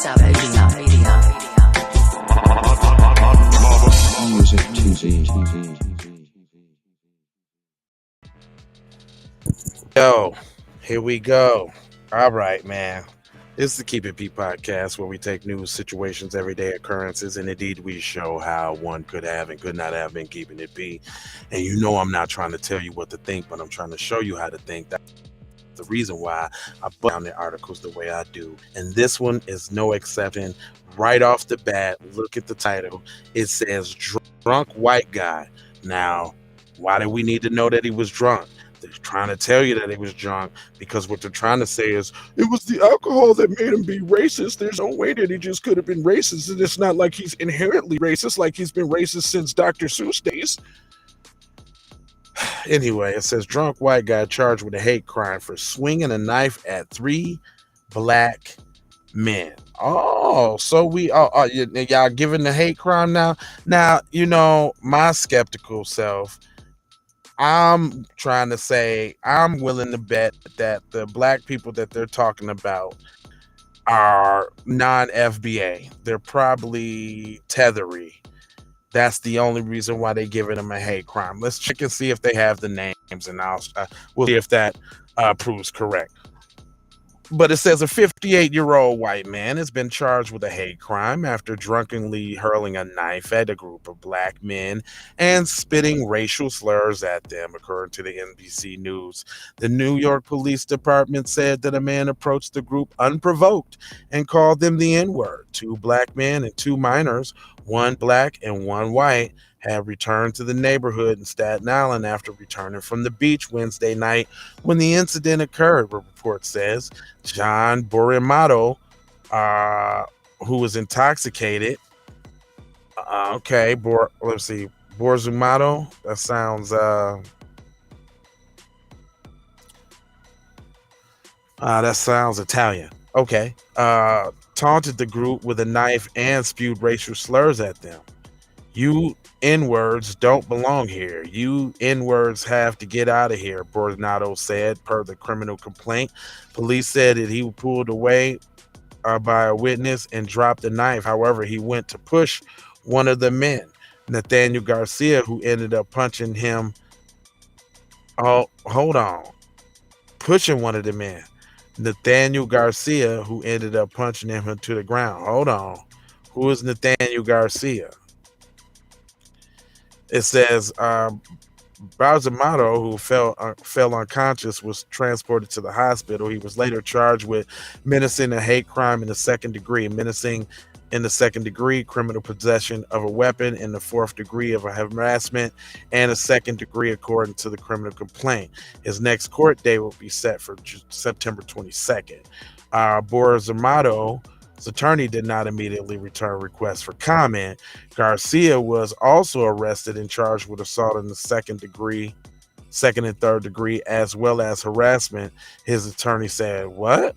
Yo, here we go. All right, man. This is the Keep It P podcast where we take news, situations, everyday occurrences, and indeed we show how one could have and could not have been keeping it P. And you know I'm not trying to tell you what to think, but I'm trying to show you how to think. That's the reason why I put down the articles the way I do. And this one is no exception. Right off the bat, look at the title. It says drunk white guy. Now, why do we need to know that he was drunk? They're trying to tell you that he was drunk because what they're trying to say is it was the alcohol that made him be racist. There's no way that he just could have been racist. And it's not like he's inherently racist, like he's been racist since Dr. Seuss days. Anyway, it says drunk white guy charged with a hate crime for swinging a knife at 3 black men. Oh, so y'all giving the hate crime now? Now, you know, my skeptical self, I'm trying to say I'm willing to bet that the black people that they're talking about are non-FBA. They're probably tethery. That's the only reason why they're giving them a hate crime. Let's check and see if they have the names, and we'll see if that proves correct. But it says a 58-year-old white man has been charged with a hate crime after drunkenly hurling a knife at a group of black men and spitting racial slurs at them, according to the NBC News. The New York Police Department said that a man approached the group unprovoked and called them the N-word. 2 black men and 2 minors, 1 black and 1 white, have returned to the neighborhood in Staten Island after returning from the beach Wednesday night when the incident occurred, the report says. John Borramato, who was intoxicated. Let's see. Borzumato. That sounds Italian. Okay. Taunted the group with a knife and spewed racial slurs at them. You N-words don't belong here. You N-words have to get out of here, Bornato said, per the criminal complaint. Police said that he was pulled away by a witness and dropped the knife. However, he went to push one of the men, Nathaniel Garcia, who ended up punching him. Oh, hold on. Pushing one of the men. Nathaniel Garcia, who ended up punching him to the ground. Hold on. Who is Nathaniel Garcia? It says Balsamato, who fell unconscious, was transported to the hospital. He was later charged with menacing a hate crime in the 2nd degree, menacing in the 2nd degree, criminal possession of a weapon in the 4th degree of a harassment, and a 2nd degree, according to the criminal complaint. His next court date will be set for September 22nd. Borramato, his attorney, did not immediately return requests for comment. Garcia was also arrested and charged with assault in the 2nd degree, 2nd and 3rd degree, as well as harassment. His attorney said, "What?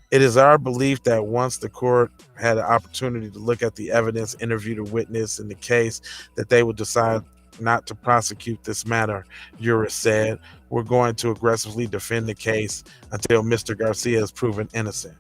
It is our belief that once the court had an opportunity to look at the evidence, interview the witness in the case, that they would decide not to prosecute this matter," Uris said. "We're going to aggressively defend the case until Mr. Garcia is proven innocent."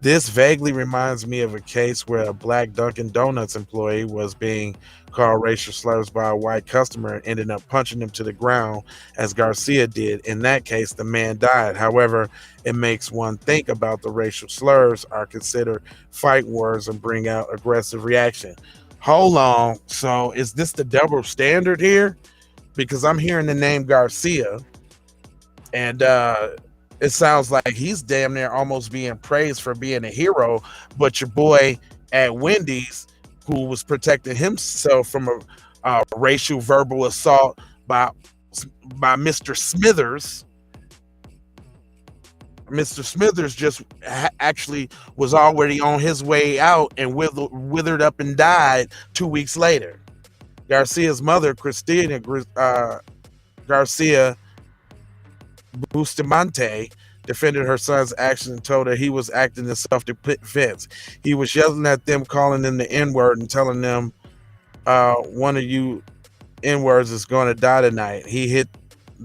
This vaguely reminds me of a case where a black Dunkin' Donuts employee was being called racial slurs by a white customer and ended up punching him to the ground, as Garcia did. In that case, the man died. However, it makes one think about the racial slurs are considered fight words and bring out aggressive reaction. Hold on. So is this the double standard here? Because I'm hearing the name Garcia, and it sounds like he's damn near almost being praised for being a hero, but your boy at Wendy's, who was protecting himself from a racial verbal assault by Mr. Smithers. Mr. Smithers just actually was already on his way out and withered up and died 2 weeks later. Garcia's mother, Christina Garcia Bustamante, defended her son's action and told her he was acting in self-defense. He was yelling at them, calling them the N-word and telling them, one of you N-words is going to die tonight. He hit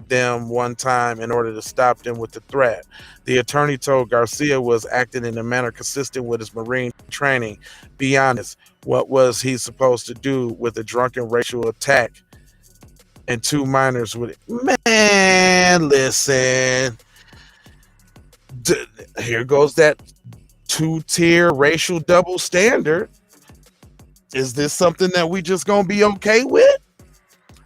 them one time in order to stop them with the threat. The attorney told Garcia was acting in a manner consistent with his Marine training. Be honest, what was he supposed to do with a drunken racial attack and 2 minors with it? Man, listen. Here goes that 2-tier racial double standard. Is this something that we just gonna be okay with?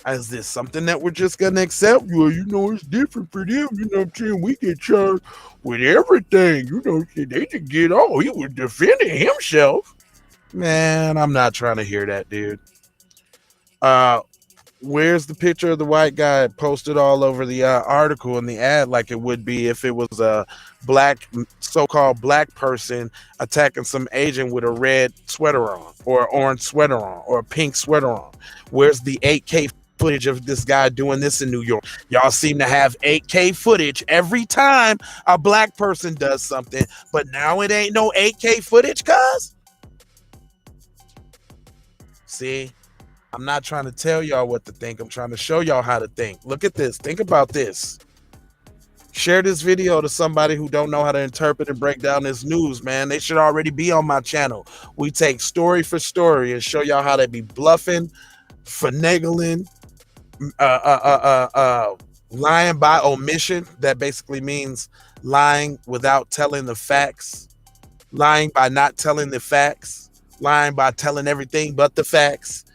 Is this something that we're just gonna accept? Well, it's different for them. You know what I'm saying? We get charged with everything. They could get all. He was defending himself. Man, I'm not trying to hear that, dude. Where's the picture of the white guy posted all over the article and the ad, like it would be if it was a so-called black person attacking some Asian with a red sweater on, or an orange sweater on, or a pink sweater on? Where's the 8K footage of this guy doing this in New York? Y'all seem to have 8K footage every time a black person does something, but now it ain't no 8K footage, cuz? See? I'm not trying to tell y'all what to think. I'm trying to show y'all how to think. Look at this. Think about this. Share this video to somebody who don't know how to interpret and break down this news, man. They should already be on my channel. We take story for story and show y'all how to be bluffing, finagling, lying by omission. That basically means lying without telling the facts, lying by not telling the facts, lying by telling everything but the facts.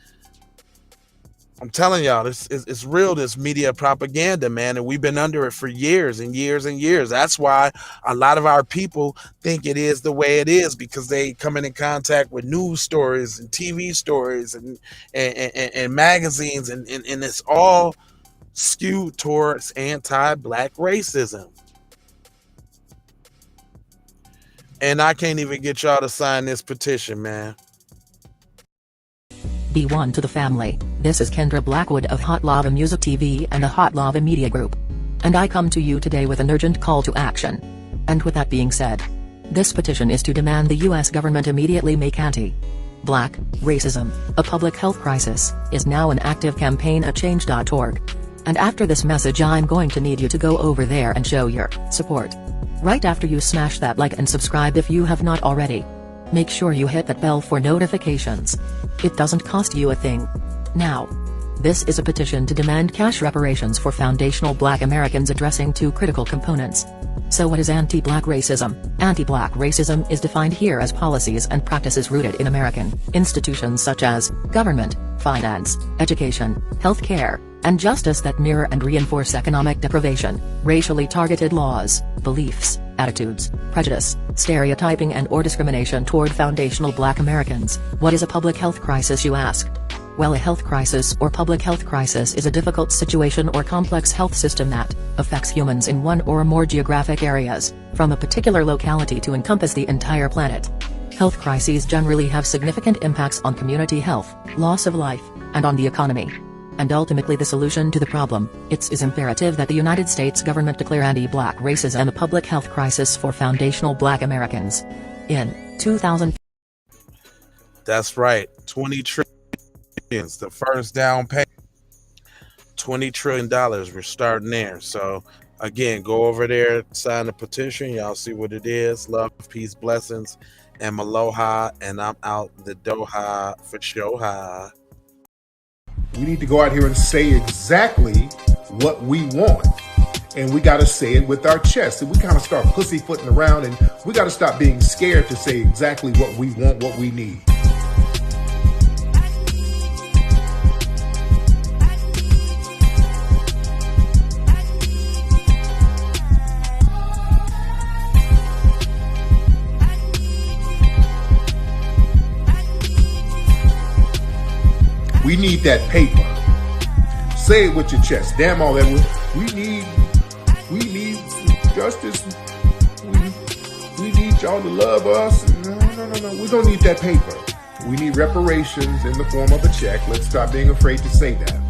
I'm telling y'all, it's real, this media propaganda, man, and we've been under it for years and years and years. That's why a lot of our people think it is the way it is, because they come in contact with news stories and TV stories and magazines, and it's all skewed towards anti-black racism. And I can't even get y'all to sign this petition, man. Be one to the family. This is Kendra Blackwood of Hot Lava Music TV and the Hot Lava Media Group. And I come to you today with an urgent call to action. And with that being said, this petition is to demand the US government immediately make anti-black racism a public health crisis is now an active campaign at change.org. And after this message, I'm going to need you to go over there and show your support. Right after you smash that like and subscribe if you have not already. Make sure you hit that bell for notifications. It doesn't cost you a thing. Now, this is a petition to demand cash reparations for foundational Black Americans addressing 2 critical components. So what is anti-black racism? Anti-black racism is defined here as policies and practices rooted in American institutions such as government, finance, education, healthcare, and justice that mirror and reinforce economic deprivation, racially targeted laws, beliefs, attitudes, prejudice, stereotyping and/or discrimination toward foundational Black Americans. What is a public health crisis, you ask? Well, a health crisis or public health crisis is a difficult situation or complex health system that affects humans in one or more geographic areas, from a particular locality to encompass the entire planet. Health crises generally have significant impacts on community health, loss of life, and on the economy. And ultimately the solution to the problem. It is imperative that the United States government declare anti-black racism a public health crisis for foundational Black Americans. In 2000. That's right, 20 trillion, the first down payment, $20 trillion, we're starting there. So again, go over there, sign the petition, y'all see what it is. Love, peace, blessings, and aloha, and I'm out the Doha for Shoha. We need to go out here and say exactly what we want. And we got to say it with our chest. And we kind of start pussyfooting around, and we got to stop being scared to say exactly what we want, what we need. We need that paper. Say it with your chest. Damn all that. We need justice. We need y'all to love us. No. We don't need that paper. We need reparations in the form of a check. Let's stop being afraid to say that.